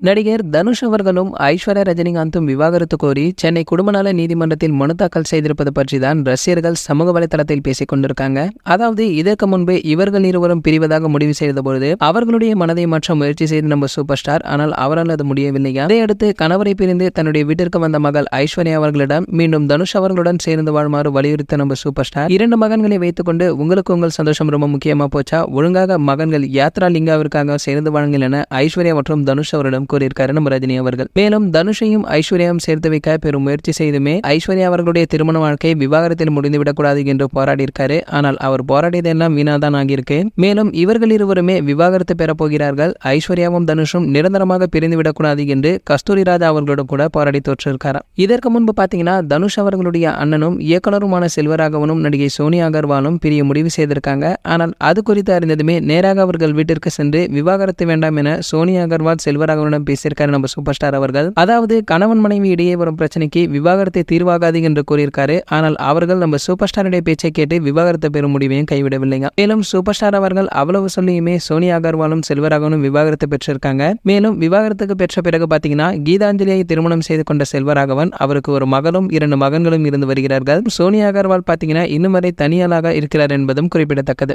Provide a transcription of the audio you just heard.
நடிகர் தனுஷ் அவர்களும் ஐஸ்வர்யா ரஜினிகாந்தும் விவாகரத்து கோரி சென்னை குடும்ப நல நீதிமன்றத்தில் மனு தாக்கல் செய்திருப்பது பற்றி தான் ரசிகர்கள் சமூக வலைதளத்தில் பேசிக் கொண்டிருக்காங்க. அதாவது இதற்கு முன்பே இவர்கள் இருவரும் பிரிவதாக முடிவு செய்த பொழுது அவர்களுடைய மனதை மாற்ற முயற்சி செய்த நம்ம சூப்பர் ஸ்டார், ஆனால் அவரால் அது முடியவில்லையா. இதையடுத்து கணவரை பிரிந்து தன்னுடைய வீட்டிற்கு வந்த மகள் ஐஸ்வர்யா அவர்களிடம் மீண்டும் தனுஷ் அவர்களுடன் சேர்ந்து வாழ்மாறு வலியுறுத்த நம்ம சூப்பர் ஸ்டார், 2 மகன்களை வைத்துக்கொண்டு உங்களுக்கு உங்கள் சந்தோஷம் ரொம்ப முக்கியமா போச்சா, ஒழுங்காக மகன்கள் யாத்ரா லிங்காவிற்காக சேர்ந்து வாழுங்கள் என ஐஸ்வர்யா மற்றும் தனுஷ் அவரிடம் கூறியிருக்காரு நம்ம ரஜினி அவர்கள். மேலும் தனுஷையும் ஐஸ்வர்யாவும் சேர்த்து வைக்க பெரும் முயற்சி செய்துமே ஐஸ்வர்யா அவர்களுடைய திருமண வாழ்க்கை விவாகரத்தில் முடிந்துவிடக் கூடாது என்று போராடி இருக்காரு. ஆனால் அவர் போராடியதெல்லாம் வீணாதான் ஆகியிருக்கு. மேலும் இவர்கள் இருவருமே விவாகரத்து பெறப் போகிறார்கள். ஐஸ்வர்யாவும் தனுஷும் நிரந்தரமாக பிரிந்துவிடக் கூடாது என்று கஸ்தூரி ராஜா அவர்களோட கூட போராடி தோற்றிருக்காராம். இதற்கு முன்பு பாத்தீங்கன்னா தனுஷ் அவர்களுடைய அண்ணனும் இயக்குனருமான செல்வராகவனும் நடிகை சோனியா அகர்வாலும் பிரிய முடிவு செய்திருக்காங்க. ஆனால் அது குறித்து அறிந்ததுமே நேராக அவர்கள் வீட்டிற்கு சென்று விவாகரத்து வேண்டாம் என சோனியா அகர்வால் செல்வராகவனிடம் பேசியிருக்காரு நம்ம சூப்பர் ஸ்டார் அவர்கள். அதாவது கணவன் மனைவி இடையே வரும் பிரச்சனைக்கு விவாகரத்தை தீர்வாகாது என்று கூறியிருக்காரு. ஆனால் அவர்கள் நம்ம சூப்பர் ஸ்டாருடைய பேச்சை கேட்டு விவாகரத்தை பெறும் முடிவையும் கைவிடவில்லைங்க. மேலும் சூப்பர் ஸ்டார் அவர்கள் அவ்வளவு சொல்லியுமே சோனியா அகர்வாலும் செல்வராகவனும் விவாகரத்து பெற்றிருக்காங்க. மேலும் விவாகரத்துக்கு பெற்ற பிறகு பாத்தீங்கன்னா கீதாஞ்சலியை திருமணம் செய்து கொண்ட செல்வராகவன் அவருக்கு ஒரு மகளும் 2 மகன்களும் இருந்து வருகிறார்கள். சோனியா அகர்வால் பாத்தீங்கன்னா இன்னும் வரை தனியாளாக இருக்கிறார் என்பதும் குறிப்பிடத்தக்கது.